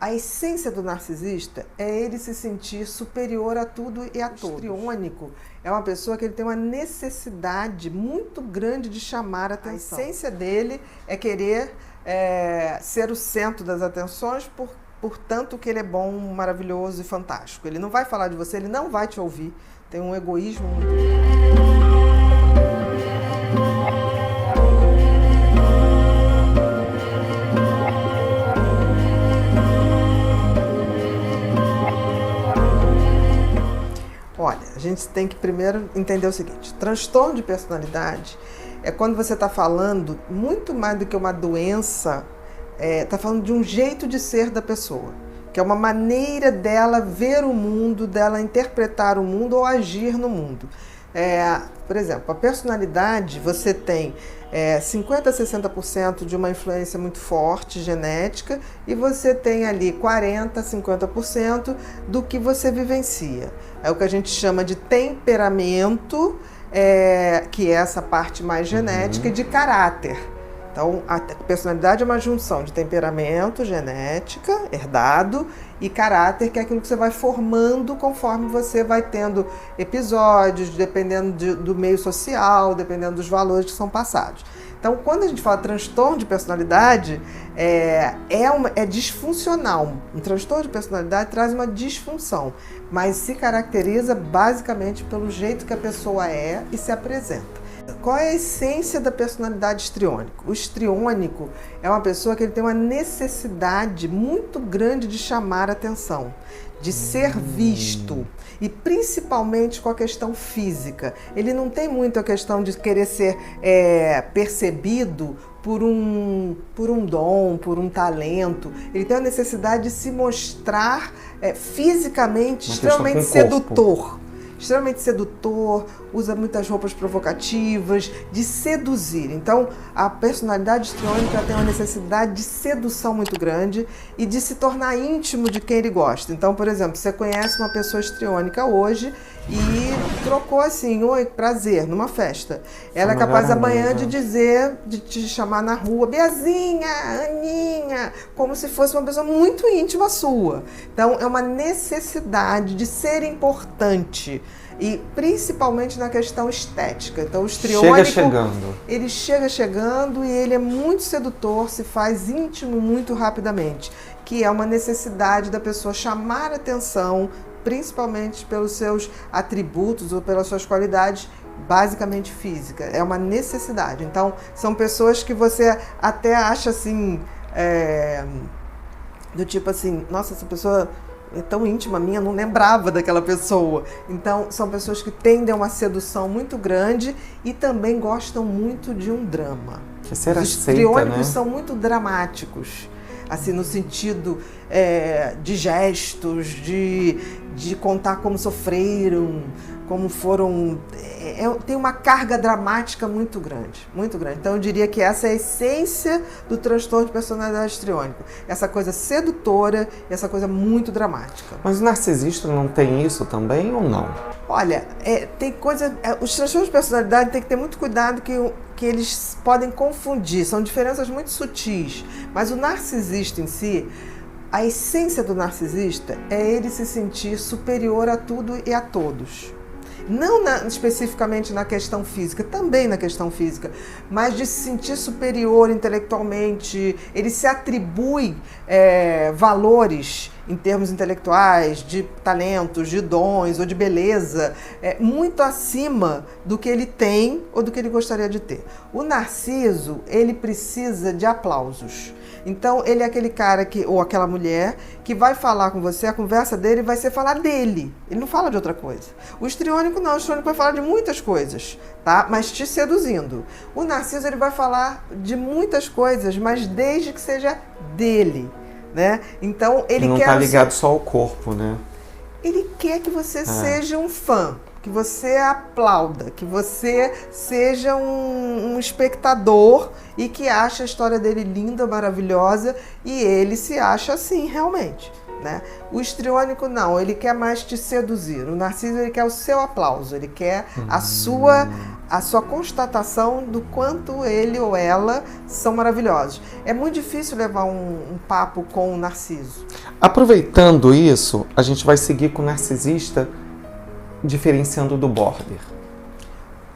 A essência do narcisista é ele se sentir superior a tudo e a todos. O histriônico é uma pessoa que ele tem uma necessidade muito grande de chamar a atenção. A essência dele é querer ser o centro das atenções, portanto que ele é bom, maravilhoso e fantástico. Ele não vai falar de você, ele não vai te ouvir. Tem um egoísmo muito grande. Olha, a gente tem que primeiro entender o seguinte: transtorno de personalidade é quando você está falando muito mais do que uma doença, está falando de um jeito de ser da pessoa, que é uma maneira dela ver o mundo, dela interpretar o mundo ou agir no mundo. Por exemplo, a personalidade, você tem 50% a 60% de uma influência muito forte, genética, e você tem ali 40% a 50% do que você vivencia. É o que a gente chama de temperamento, que é essa parte mais genética, e de caráter. Então, a personalidade é uma junção de temperamento, genética, herdado, e caráter, que é aquilo que você vai formando conforme você vai tendo episódios, dependendo do meio social, dependendo dos valores que são passados. Então, quando a gente fala transtorno de personalidade, é disfuncional. Um transtorno de personalidade traz uma disfunção, mas se caracteriza basicamente pelo jeito que a pessoa é e se apresenta. Qual é a essência da personalidade histriônica? O histriônico é uma pessoa que ele tem uma necessidade muito grande de chamar atenção, de ser visto, e principalmente com a questão física. Ele não tem muito a questão de querer ser percebido por um dom, por um talento. Ele tem a necessidade de se mostrar fisicamente extremamente sedutor. Extremamente sedutor, usa muitas roupas provocativas, de seduzir. Então, a personalidade histriônica tem uma necessidade de sedução muito grande e de se tornar íntimo de quem ele gosta. Então, por exemplo, você conhece uma pessoa histriônica hoje e trocou assim: oi, prazer, numa festa. Ela é capaz amanhã de dizer, de te chamar na rua, Beazinha, Aninha, como se fosse uma pessoa muito íntima sua. Então, é uma necessidade de ser importante. E principalmente na questão estética. Então o histriônico ele chega chegando e ele é muito sedutor, se faz íntimo muito rapidamente, que é uma necessidade da pessoa chamar atenção, principalmente pelos seus atributos ou pelas suas qualidades basicamente físicas. É uma necessidade. Então são pessoas que você até acha assim, do tipo assim, nossa, essa pessoa é tão íntima minha, não lembrava daquela pessoa. Então, são pessoas que tendem a uma sedução muito grande e também gostam muito de um drama. Que ser Os histriônicos são muito dramáticos, assim, no sentido de gestos, de contar como sofreram, como foram... tem uma carga dramática muito grande, muito grande. Então eu diria que essa é a essência do transtorno de personalidade histriônico. Essa coisa sedutora e essa coisa muito dramática. Mas o narcisista não tem isso também ou não? Olha, tem coisa... os transtornos de personalidade tem que ter muito cuidado que eles podem confundir. São diferenças muito sutis. Mas o narcisista em si... A essência do narcisista é ele se sentir superior a tudo e a todos. Não especificamente na questão física, também na questão física, mas de se sentir superior intelectualmente. Ele se atribui valores em termos intelectuais, de talentos, de dons ou de beleza, muito acima do que ele tem ou do que ele gostaria de ter. O narciso, ele precisa de aplausos. Então, ele é aquele cara ou aquela mulher que vai falar com você, a conversa dele vai ser falar dele. Ele não fala de outra coisa. O histriônico não, o histriônico vai falar de muitas coisas, tá? Mas te seduzindo. O narciso, ele vai falar de muitas coisas, mas desde que seja dele, né? Então, ele não quer... Não tá ligado só ao corpo, né? Ele quer que você seja um fã, que você aplauda, que você seja um espectador e que acha a história dele linda, maravilhosa, e ele se acha assim realmente. né? O histriônico não, ele quer mais te seduzir. O narciso, ele quer o seu aplauso, ele quer a sua constatação do quanto ele ou ela são maravilhosos. É muito difícil levar um papo com o narciso. Aproveitando isso, a gente vai seguir com o narcisista, diferenciando do border.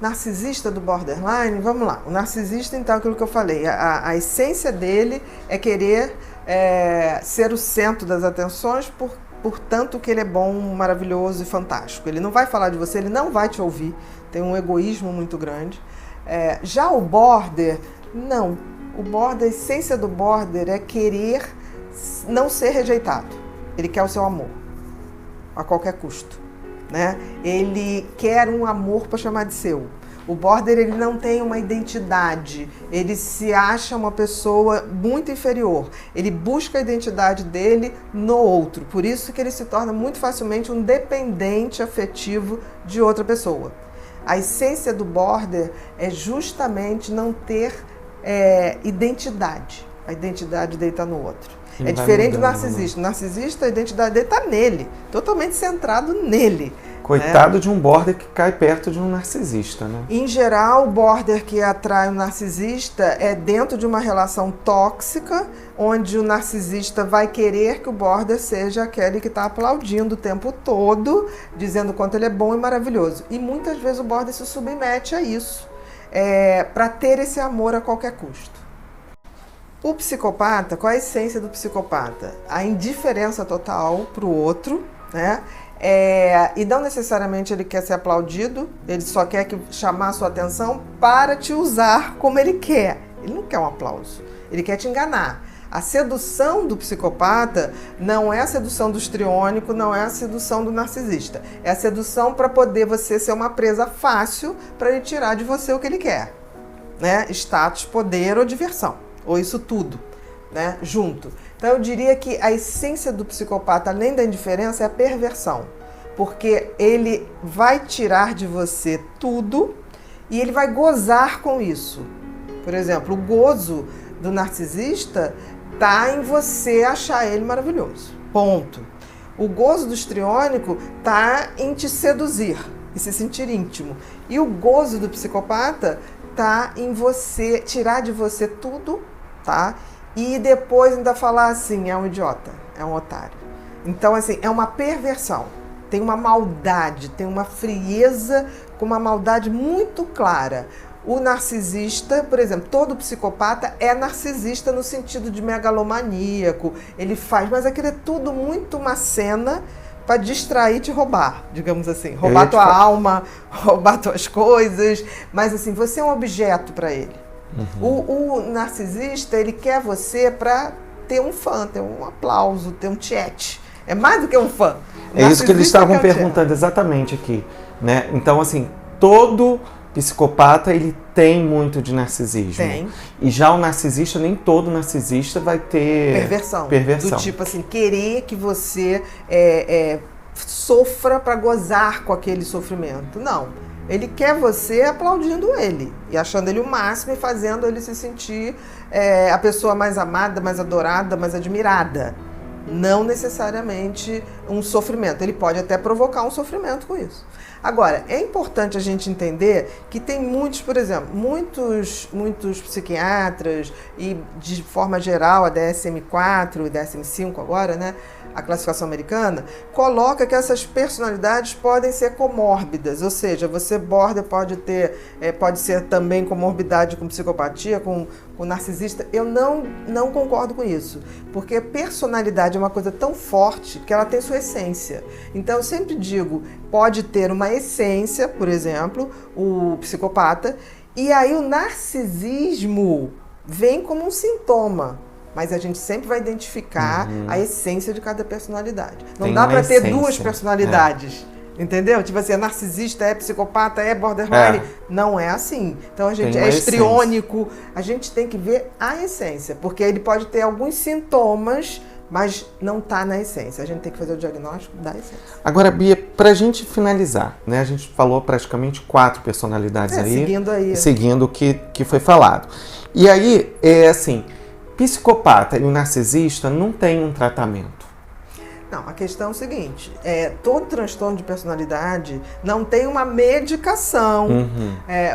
Narcisista do borderline, vamos lá. O narcisista, então, aquilo que eu falei, a essência dele é querer ser o centro das atenções, portanto que ele é bom, maravilhoso e fantástico. Ele não vai falar de você, ele não vai te ouvir, tem um egoísmo muito grande. Já o border, não. O border, a essência do border é querer não ser rejeitado. Ele quer o seu amor, a qualquer custo, né? Ele quer um amor para chamar de seu. O border, ele não tem uma identidade, ele se acha uma pessoa muito inferior, ele busca a identidade dele no outro, por isso que ele se torna muito facilmente um dependente afetivo de outra pessoa. A essência do border é justamente não ter identidade, a identidade dele está no outro. É diferente do narcisista. O narcisista, a identidade dele está nele, totalmente centrado nele. Coitado de um border que cai perto de um narcisista, né? Em geral, o border que atrai o narcisista é dentro de uma relação tóxica, onde o narcisista vai querer que o border seja aquele que está aplaudindo o tempo todo, dizendo o quanto ele é bom e maravilhoso. E muitas vezes o border se submete a isso, para ter esse amor a qualquer custo. O psicopata, qual é a essência do psicopata? A indiferença total para o outro, né? E não necessariamente ele quer ser aplaudido, ele só quer chamar a sua atenção para te usar como ele quer. Ele não quer um aplauso, ele quer te enganar. A sedução do psicopata não é a sedução do histriônico, não é a sedução do narcisista. É a sedução para poder você ser uma presa fácil para ele tirar de você o que ele quer, né? Status, poder ou diversão. Ou isso tudo, né, junto. Então eu diria que a essência do psicopata, além da indiferença, é a perversão. Porque ele vai tirar de você tudo e ele vai gozar com isso. Por exemplo, o gozo do narcisista está em você achar ele maravilhoso. Ponto. O gozo do histriônico está em te seduzir e se sentir íntimo. E o gozo do psicopata está em você tirar de você tudo, tá? E depois ainda falar assim, é um idiota, é um otário. Então, assim, é uma perversão. Tem uma maldade, tem uma frieza com uma maldade muito clara. O narcisista, por exemplo, todo psicopata é narcisista no sentido de megalomaníaco. Ele faz, mas aquilo é tudo muito uma cena para distrair e te roubar, digamos assim. Roubar tua alma, roubar tuas coisas. Mas assim, você é um objeto para ele. O narcisista, ele quer você para ter um fã, ter um aplauso, ter um chat. É mais do que um fã. É isso que eles estavam perguntando exatamente aqui, né? Então, assim, todo psicopata, ele tem muito de narcisismo. Tem. E já o narcisista, nem todo narcisista vai ter perversão. Do tipo assim, querer que você sofra para gozar com aquele sofrimento. Não. Ele quer você aplaudindo ele e achando ele o máximo e fazendo ele se sentir a pessoa mais amada, mais adorada, mais admirada. Não necessariamente um sofrimento. Ele pode até provocar um sofrimento com isso. Agora, é importante a gente entender que tem muitos, por exemplo, muitos psiquiatras e, de forma geral, a DSM-4 e DSM-5 agora, né, a classificação americana, coloca que essas personalidades podem ser comórbidas, ou seja, você border pode ser também comorbidade com psicopatia, com narcisista. Eu não concordo com isso, porque personalidade é uma coisa tão forte que ela tem sua essência. Então eu sempre digo, pode ter uma essência, por exemplo, o psicopata, e aí o narcisismo vem como um sintoma. Mas a gente sempre vai identificar a essência de cada personalidade. Não dá para ter duas personalidades. Entendeu? Tipo assim, é narcisista, é psicopata, é borderline. Não é assim. Então a gente é histriônico. A gente tem que ver a essência. Porque ele pode ter alguns sintomas, mas não está na essência. A gente tem que fazer o diagnóstico da essência. Agora, Bia, para a gente finalizar, né? A gente falou praticamente 4 personalidades aí. Seguindo o que foi falado. E aí, assim, psicopata e o narcisista não tem um tratamento. Não, a questão é o seguinte, todo transtorno de personalidade não tem uma medicação,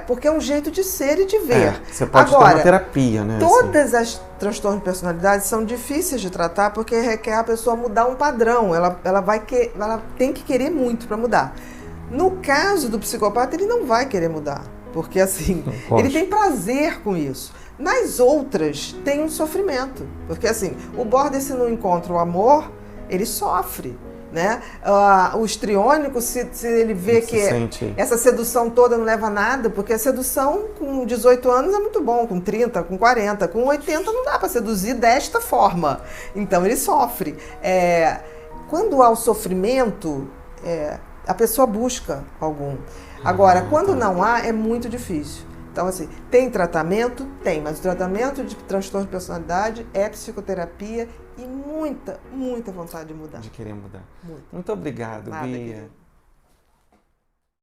porque é um jeito de ser e de ver. Você pode ter uma terapia, né? Todas as transtornos de personalidade são difíceis de tratar porque requer a pessoa mudar um padrão, ela tem que querer muito para mudar. No caso do psicopata, ele não vai querer mudar, porque assim, ele tem prazer com isso. Nas outras, tem um sofrimento, porque assim, o border, se não encontra o amor, ele sofre, né? O histriônico, se ele vê que essa sedução toda não leva a nada, porque a sedução com 18 anos é muito bom, com 30, com 40, com 80 não dá para seduzir desta forma. Então ele sofre. Quando há o sofrimento, a pessoa busca algum. Agora, quando não há, é muito difícil. Então, assim, tem tratamento? Tem, mas o tratamento de transtorno de personalidade é psicoterapia e muita, muita vontade de mudar. De querer mudar. Muito obrigado, Bia.